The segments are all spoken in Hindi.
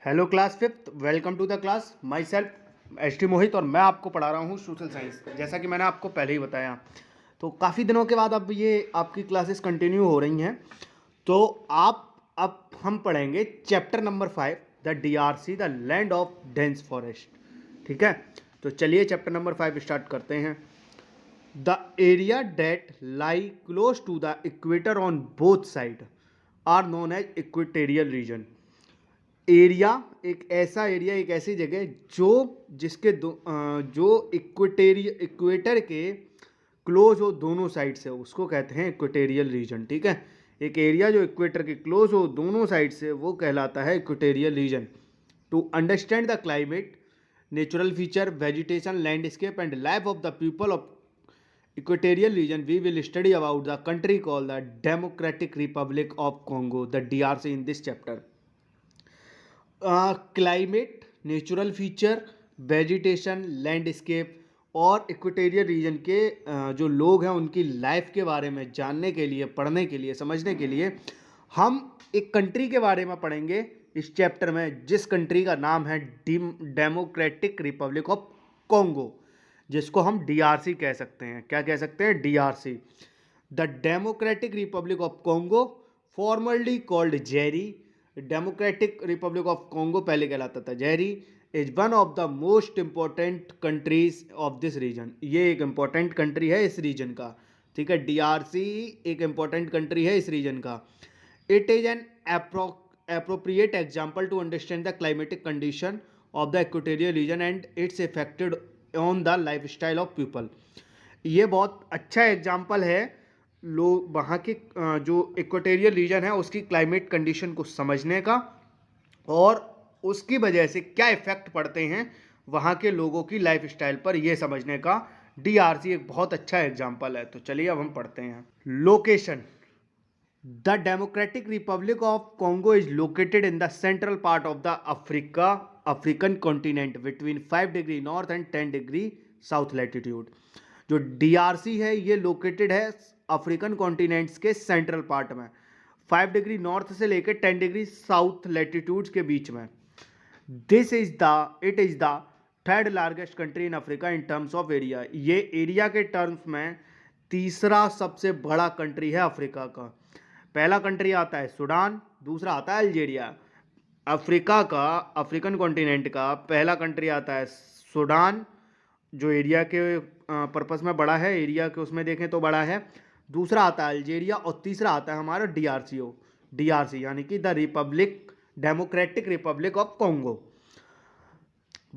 Hello class fifth, welcome to the class. My self S T Mohit और मैं आपको पढ़ा रहा हूँ सोशल साइंस। जैसा कि मैंने आपको पहले ही बताया, तो काफ़ी दिनों के बाद अब ये आपकी क्लासेस कंटिन्यू हो रही हैं। तो अब हम पढ़ेंगे chapter number 5, the DRC, the land of dense forest. ठीक है, तो चलिए चैप्टर नंबर 5 स्टार्ट करते हैं। The area that lie close to the equator on both side are known as equatorial region. Area एक ऐसा एरिया, एक ऐसी जगह जो जिसके जो इक्वेटर के क्लोज हो दोनों साइड से, उसको कहते हैं इक्वेटेरियल रीजन। ठीक है, एक एरिया जो इक्वेटर के क्लोज हो दोनों साइड से वो कहलाता है equatorial region. To understand the climate, natural feature, vegetation, landscape and life of the people of equatorial region, we will study about the country call the democratic Republic of Congo, the DRC, in this chapter. Climate, natural feature, vegetation, landscape और इक्वेटेरियल रीजन के जो लोग हैं उनकी लाइफ के बारे में जानने के लिए, पढ़ने के लिए, समझने के लिए हम एक कंट्री के बारे में पढ़ेंगे इस चैप्टर में, जिस कंट्री का नाम है डेमोक्रेटिक रिपब्लिक ऑफ कॉन्गो, जिसको हम डीआरसी कह सकते हैं। क्या कह सकते हैं? DRC. The democratic Republic of Congo, formerly called Zaire, Democratic Republic of Congo पहले कहलाता था Zaire, is one of the most important countries of this region. ये एक इंपॉर्टेंट कंट्री है इस रीजन का। ठीक है, डीआरसी एक इंपॉर्टेंट कंट्री है इस रीजन का। It is an appropriate example to understand the climatic condition of the equatorial region and its affected on the lifestyle of people। ये बहुत अच्छा एग्जाम्पल है लोग वहाँ के जो इक्वेटेरियल रीजन है उसकी क्लाइमेट कंडीशन को समझने का, और उसकी वजह से क्या इफेक्ट पड़ते हैं वहाँ के लोगों की लाइफ स्टाइल पर, यह समझने का डीआरसी एक बहुत अच्छा एग्जाम्पल है। तो चलिए अब हम पढ़ते हैं। Location. The democratic Republic of Congo is located in the central part of the African continent between 5 degree north and 10 degree south latitude. जो डीआरसी है ये लोकेटेड है अफ्रीकन कॉन्टिनेंट्स के सेंट्रल पार्ट में, 5 डिग्री नॉर्थ से लेकर 10 डिग्री साउथ लैटिट्यूड्स के बीच में। It is the third largest country in Africa in terms of area. ये एरिया के टर्म्स में तीसरा सबसे बड़ा कंट्री है अफ्रीका का। पहला कंट्री आता है सूडान, दूसरा आता है अल्जीरिया। अफ्रीका का, अफ्रीकन कॉन्टिनेंट का पहला कंट्री आता है सूडान, जो एरिया के पर्पस में बड़ा है, एरिया के उसमें देखें तो बड़ा है। दूसरा आता है अल्जीरिया और तीसरा आता है हमारा डीआरसी यानी कि the republic, democratic Republic of Congo.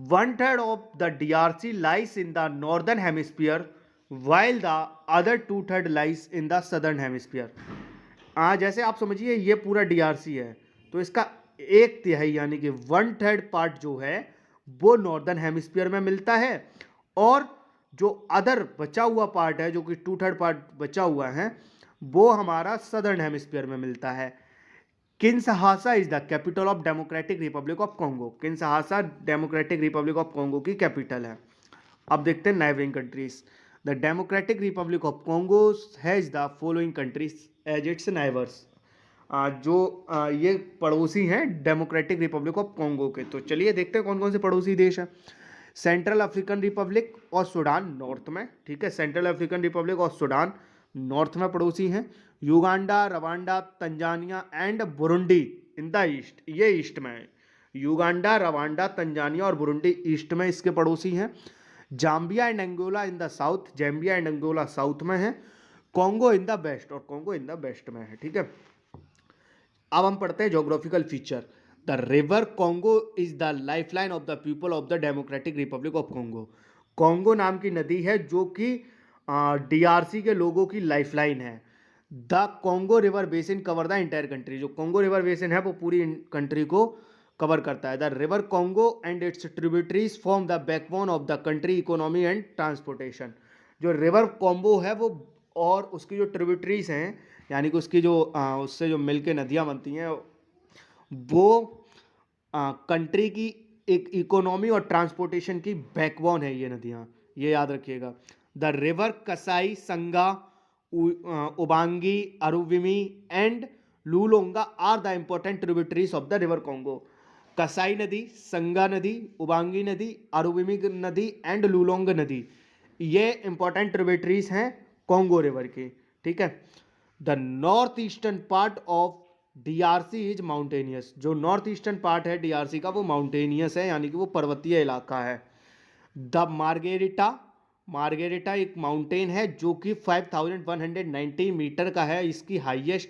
1/3 of the DRC lies in the northern hemisphere while the other 2/3 lies in the southern hemisphere. जैसे आप समझिए ये पूरा डीआरसी है, तो इसका एक तिहाई यानी कि 1/3 पार्ट जो है वो नॉर्दर्न हेमिस्फीयर में मिलता है, और जो अदर बचा हुआ पार्ट है, जो कि 2/3 पार्ट बचा हुआ है, वो हमारा सदर्न हेमिस्फीयर में मिलता है। Kinshasa is the capital of Democratic Republic of Congo. Kinshasa Democratic Republic of Congo की कैपिटल है। अब देखते हैं neighbouring countries. The democratic Republic of Congo has the following countries as its neighbours. ये पड़ोसी हैं डेमोक्रेटिक रिपब्लिक ऑफ कॉन्गो के। तो चलिए देखते हैं कौन कौन से पड़ोसी देश हैं। सेंट्रल अफ्रीकन रिपब्लिक और सूडान नॉर्थ में। ठीक है, सेंट्रल अफ्रीकन रिपब्लिक और सूडान नॉर्थ में पड़ोसी हैं। Uganda, Rwanda, Tanzania and Burundi in the east, ये ईस्ट में है। युगांडा, रवांडा, तंजानिया और बुरुंडी ईस्ट में इसके पड़ोसी हैं। Zambia and Angola in the south, Zambia and Angola south में है। कॉन्गो इन द वेस्ट, और कॉन्गो इन द वेस्ट में है। ठीक है, अब हम पढ़ते हैं geographical feature. The river Congo is the lifeline of the people of the democratic Republic of Congo. Congo नाम की नदी है जो कि डीआरसी के लोगों की लाइफलाइन है। The Congo river basin cover the entire country. जो कॉन्गो रिवर बेसिन है वो पूरी कंट्री को कवर करता है। The river Congo and it's tributaries form the backbone of the country economy and transportation. जो रिवर कॉम्बो है वो और उसकी जो ट्रिब्यूटरीज हैं, यानी कि उसकी जो उससे जो मिल के नदियाँ बनती हैं, वो कंट्री की एक इकोनॉमी और ट्रांसपोर्टेशन की बैकबोन है ये नदियाँ, ये याद रखिएगा। The river Kasai, Sangha, Ubangi, Aruwimi and Lulonga are the important tributaries of the river Congo. Kasai नदी, संगा नदी, उबांगी नदी, अरुविमी नदी एंड लुलोंग नदी, ये इंपॉर्टेंट ट्रिब्यूटरीज हैं कॉन्गो रिवर की, ठीक है। The north eastern part of DRC is mountainous, जो नॉर्थ ईस्टर्न पार्ट है डीआरसी का वो माउंटेनियस है, यानी कि वो पर्वतीय इलाका है। द मार्गेरिटा, मार्गेरिटा एक माउंटेन है जो कि 5190 मीटर का है, इसकी हाईएस्ट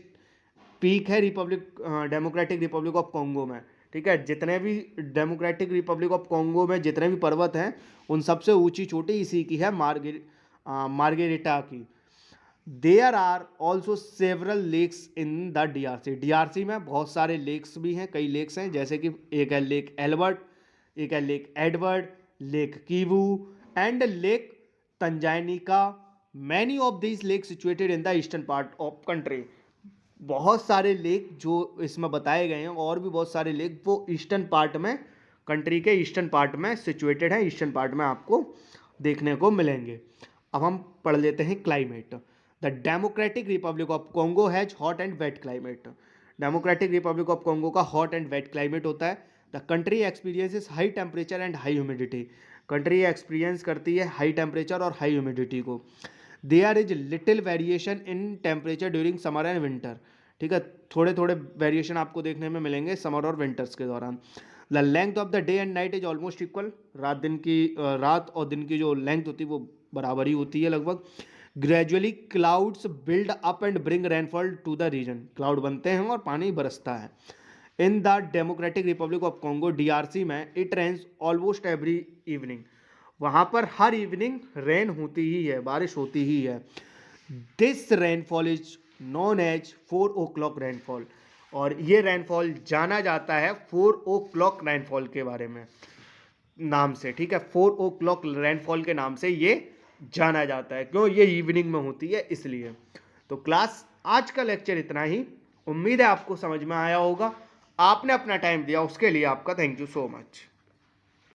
पीक है डेमोक्रेटिक रिपब्लिक ऑफ कॉन्गो में, ठीक है। जितने भी डेमोक्रेटिक रिपब्लिक ऑफ कॉन्गो में जितने भी पर्वत हैं उन सबसे ऊंची चोटी इसी की है, मार्गेरिटा की। There are also several lakes in the DRC, DRC में बहुत सारे लेक्स भी हैं, कई लेक्स हैं, जैसे कि एक है लेक एल्बर्ट, एक है lake Edward, lake Kivu and lake Tanganyika. Many of these lake situated in the eastern part of country, बहुत सारे लेक जो इसमें बताए गए हैं और भी बहुत सारे लेक वो ईस्टर्न पार्ट में, कंट्री के ईस्टर्न पार्ट में सिचुएटेड है, ईस्टर्न पार्ट में आपको देखने को मिलेंगे। अब हम पढ़ लेते हैं climate. The democratic Republic of Congo has hot and wet climate, democratic Republic of Congo का हॉट एंड वेट क्लाइमेट होता है। The country experiences high temperature and high humidity, country experiences करती है हाई टेम्परेचर और हाई ह्यूमिडिटी को। There is little variation in temperature during summer and winter, ठीक है, थोड़े थोड़े वेरिएशन आपको देखने में मिलेंगे समर और विंटर्स के दौरान। The length of the day and night is almost equal, रात और दिन की जो लेंथ होती है वो बराबर ही होती है लगभग। Gradually clouds build up and bring rainfall to the region, cloud बनते हैं और पानी बरसता है। In the democratic Republic of Congo DRC में it rains almost every evening, वहाँ पर हर इवनिंग रेन होती ही है, बारिश होती ही है। This rainfall is known as 4 o'clock rainfall, और ये रेनफॉल जाना जाता है 4 o'clock रेनफॉल के बारे में नाम से, ठीक है, 4 o'clock रेनफॉल के नाम से ये जाना जाता है, क्यों, ये इवनिंग में होती है इसलिए। तो क्लास आज का लेक्चर इतना ही, उम्मीद है आपको समझ में आया होगा। आपने अपना टाइम दिया उसके लिए आपका थैंक यू सो मच।